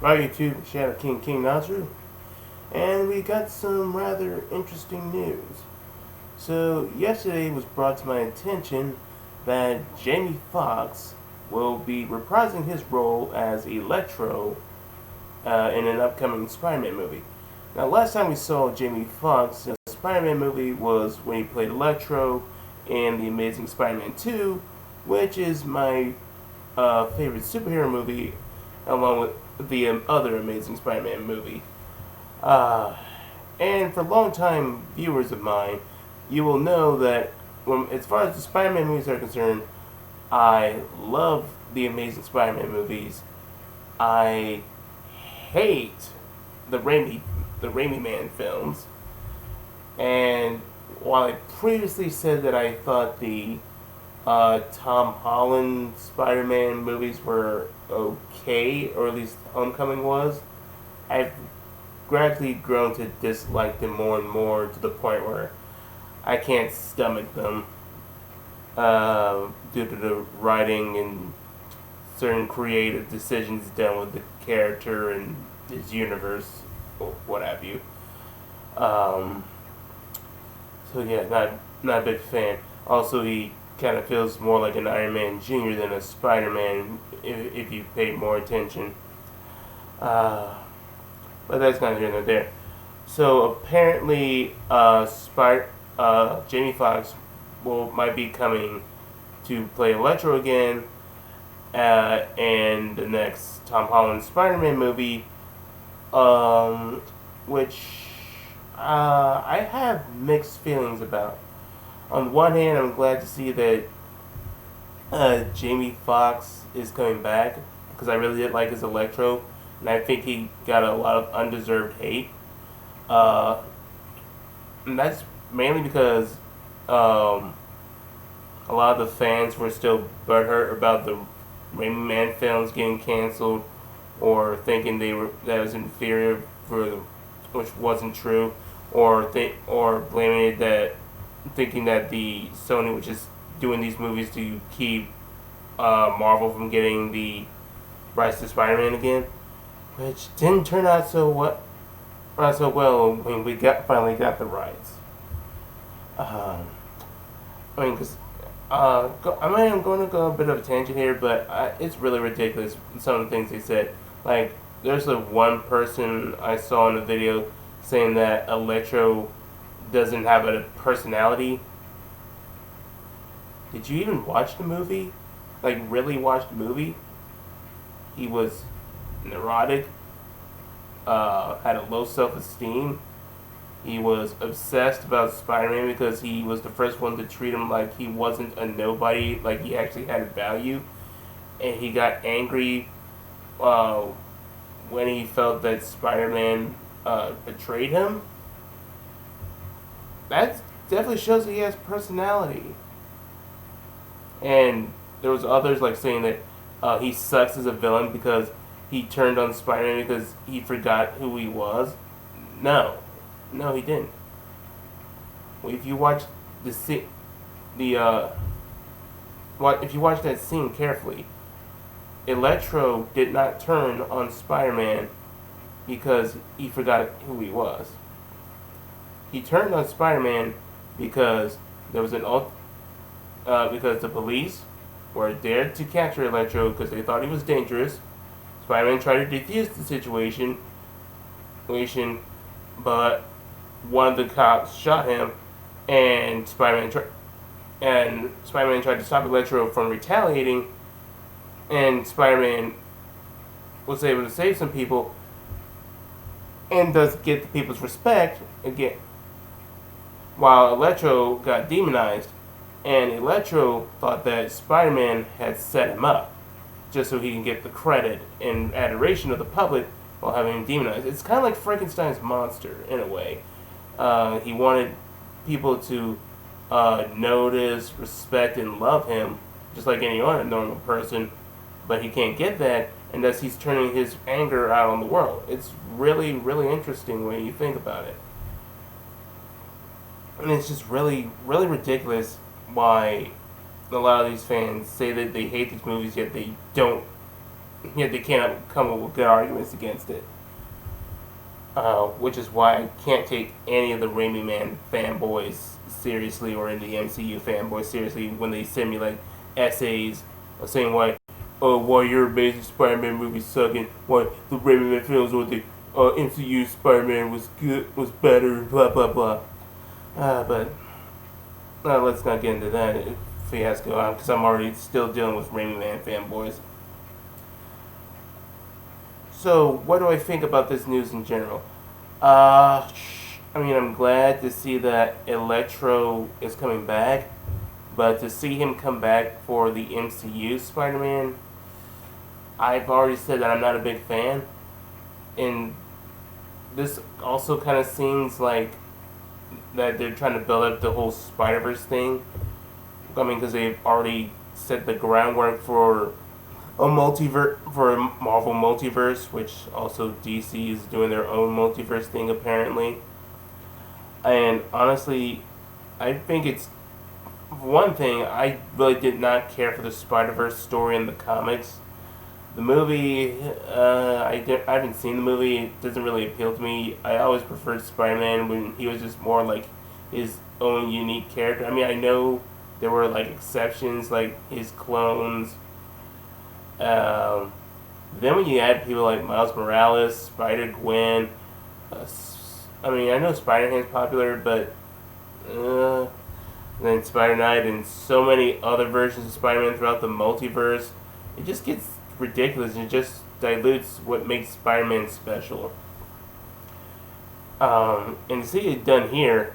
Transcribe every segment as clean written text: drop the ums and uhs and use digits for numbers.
Right, YouTube, Shadow King Nasru, and we got some rather interesting news. So, yesterday it was brought to my attention that Jamie Foxx will be reprising his role as Electro in an upcoming Spider-Man movie. Now, last time we saw Jamie Foxx in a Spider-Man movie was when he played Electro in The Amazing Spider-Man 2, which is my favorite superhero movie, along with the other Amazing Spider-Man movie. Uh, and for long-time viewers of mine, you will know that as far as the Spider-Man movies are concerned, I love the Amazing Spider-Man movies. I hate the Raimi Man films. And while I previously said that I thought the Tom Holland Spider-Man movies were okay, or at least Homecoming was, I've gradually grown to dislike them more and more to the point where I can't stomach them due to the writing and certain creative decisions done with the character and his universe, or what have you. Um, so yeah, not a big fan. Also, he kind of feels more like an Iron Man Jr. than a Spider-Man if you paid more attention. Uh, but that's neither here nor there. So apparently, Jamie Foxx might be coming to play Electro again, in the next Tom Holland Spider-Man movie, which I have mixed feelings about. On the one hand, I'm glad to see that Jamie Foxx is coming back because I really did like his Electro, and I think he got a lot of undeserved hate. Uh, and that's mainly because a lot of the fans were still butthurt about the Raimi Man films getting canceled, or thinking that was inferior which wasn't true, or blaming it that thinking that the Sony was just doing these movies to keep Marvel from getting the rights to Spider-Man again, which didn't turn out not so well when we finally got the rights. I mean, because I'm going to go a bit of a tangent here, but it's really ridiculous, some of the things they said. Like, there's one person I saw in a video saying that Electro doesn't have a personality. Did you even watch the movie? Like, really watch the movie? He was neurotic, had a low self-esteem. He was obsessed about Spider-Man because he was the first one to treat him like he wasn't a nobody, like he actually had value. And he got angry when he felt that Spider-Man betrayed him. That definitely shows that he has personality. And there was others like saying that he sucks as a villain because he turned on Spider-Man because he forgot who he was. No, he didn't. If you watch if you watch that scene carefully, Electro did not turn on Spider-Man because he forgot who he was. He turned on Spider-Man because there was because the police were there to capture Electro because they thought he was dangerous. Spider-Man tried to defuse the situation, but one of the cops shot him, and Spider-Man tried to stop Electro from retaliating, and Spider-Man was able to save some people and thus get the people's respect again, while Electro got demonized, and Electro thought that Spider-Man had set him up just so he can get the credit and adoration of the public while having him demonized. It's kind of like Frankenstein's monster in a way. He wanted people to notice, respect, and love him just like any other normal person, but he can't get that, and thus he's turning his anger out on the world. It's really, really interesting when you think about it. And it's just really, really ridiculous why a lot of these fans say that they hate these movies, yet they don't yet they can't come up with good arguments against it. Which is why I can't take any of the Raimi Man fanboys seriously, or any MCU fanboys seriously, when they send me like essays saying why your Amazing Spider-Man movie sucking, why the Raimi Man films or the MCU Spider-Man was better, blah blah blah. But let's not get into that fiasco, because I'm already still dealing with Raimi Man fanboys. So, what do I think about this news in general? I'm glad to see that Electro is coming back, but to see him come back for the MCU Spider-Man, I've already said that I'm not a big fan, and this also kind of seems like that they're trying to build up the whole Spider-Verse thing. Because they've already set the groundwork for a Marvel multiverse, which also DC is doing their own multiverse thing apparently. And honestly, I think it's one thing. I really did not care for the Spider-Verse story in the comics. The movie, I haven't seen the movie. It doesn't really appeal to me. I always preferred Spider-Man when he was just more like his own unique character. I know there were like exceptions, like his clones. Then when you add people like Miles Morales, Spider-Gwen, I know Spider-Man's popular, but then Spider-Knight and so many other versions of Spider-Man throughout the multiverse, it just gets ridiculous, and it just dilutes what makes Spider-Man special. And to see it done here,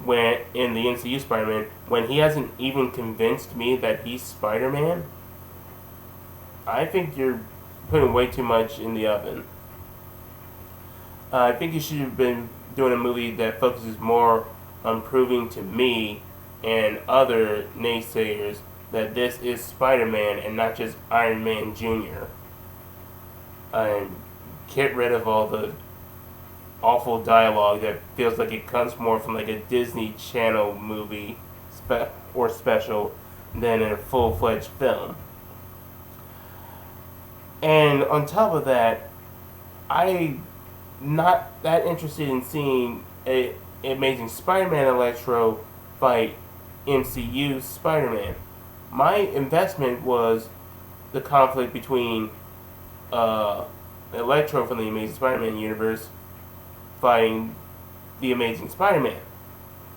when in the MCU Spider-Man, when he hasn't even convinced me that he's Spider-Man, I think you're putting way too much in the oven. I think you should have been doing a movie that focuses more on proving to me and other naysayers that this is Spider-Man and not just Iron Man Jr. And get rid of all the awful dialogue that feels like it comes more from like a Disney Channel movie or special than in a full-fledged film. And on top of that, I'm not that interested in seeing a Amazing Spider-Man Electro fight MCU Spider-Man. My investment was the conflict between Electro from the Amazing Spider-Man universe fighting the Amazing Spider-Man,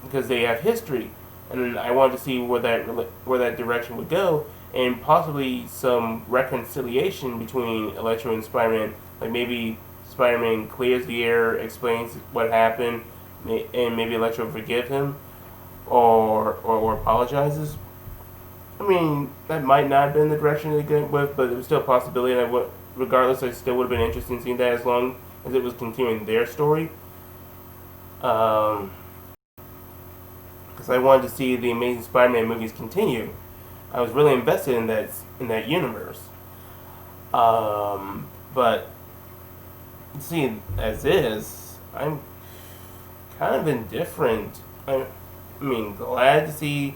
because they have history, and I wanted to see where that direction would go, and possibly some reconciliation between Electro and Spider-Man. Like maybe Spider-Man clears the air, explains what happened, and maybe Electro forgive him, or apologizes. That might not have been the direction they went with, but it was still a possibility, and regardless, I still would have been interested in seeing that as long as it was continuing their story. Because I wanted to see the Amazing Spider-Man movies continue. I was really invested in that universe. But seeing as is, I'm kind of indifferent. Glad to see.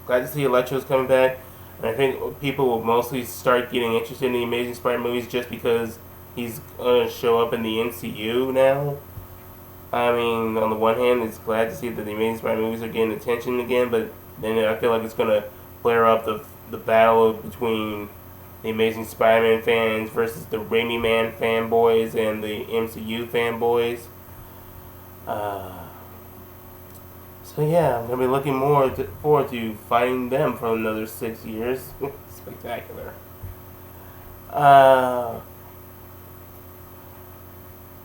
Glad to see Electro's coming back, and I think people will mostly start getting interested in the Amazing Spider movies just because he's gonna show up in the MCU now. On the one hand, it's glad to see that the Amazing Spider movies are getting attention again, but then I feel like it's gonna flare up the battle between the Amazing Spider-Man fans versus the Raimi Man fanboys and the MCU fanboys. So yeah, I'm gonna be looking forward to fighting them for another 6 years. Spectacular.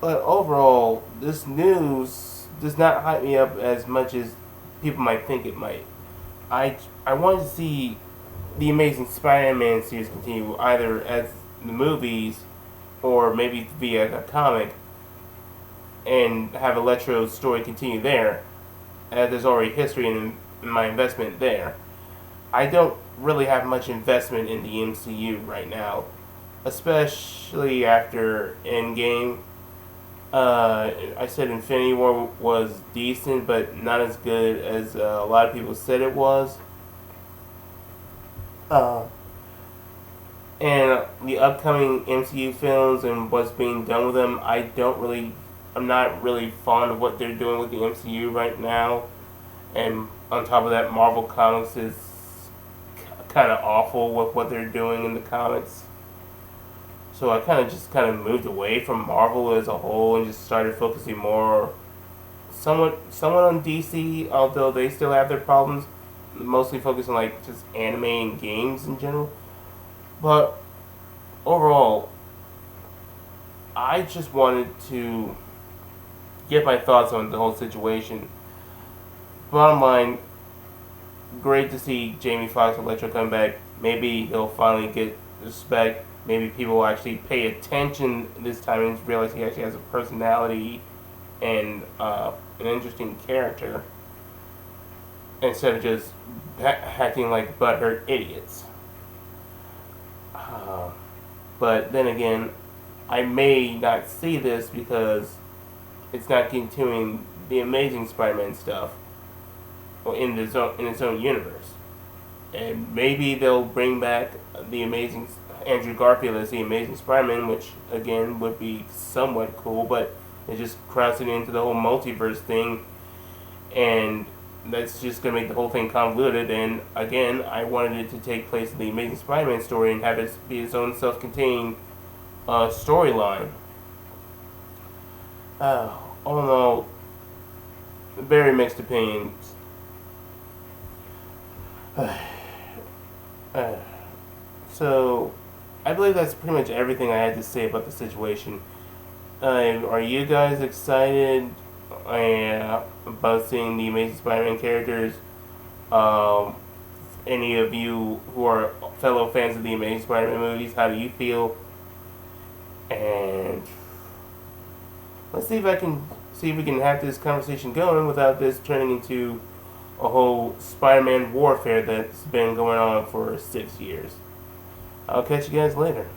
But overall, this news does not hype me up as much as people might think it might. I wanted to see the Amazing Spider-Man series continue, either as the movies or maybe via a comic, and have Electro's story continue there, as there's already history in my investment there. I don't really have much investment in the MCU right now, especially after Endgame. I said Infinity War was decent, but not as good as a lot of people said it was. And the upcoming MCU films and what's being done with them, I'm not really fond of what they're doing with the MCU right now. And on top of that, Marvel Comics is kind of awful with what they're doing in the comics. So I kind of moved away from Marvel as a whole and just started focusing more somewhat on DC, although they still have their problems. Mostly focused on like just anime and games in general. But overall, I just wanted to get my thoughts on the whole situation. Bottom line, great to see Jamie Foxx and Electro come back. Maybe he'll finally get respect. Maybe people will actually pay attention this time and realize he actually has a personality and an interesting character instead of just acting like butthurt idiots. But then again, I may not see this because it's not continuing the Amazing Spider-Man stuff in its own universe. And maybe they'll bring back the Amazing Andrew Garfield as the Amazing Spider-Man, which again would be somewhat cool, but it's just crossing into the whole multiverse thing, and that's just gonna make the whole thing convoluted. And again, I wanted it to take place in the Amazing Spider-Man story and have it be its own self-contained storyline. All in all, very mixed opinions. So, I believe that's pretty much everything I had to say about the situation. Are you guys excited about seeing the Amazing Spider-Man characters? Any of you who are fellow fans of the Amazing Spider-Man movies, how do you feel? And let's see if we can have this conversation going without this turning into a whole Spider-Man warfare that's been going on for 6 years. I'll catch you guys later.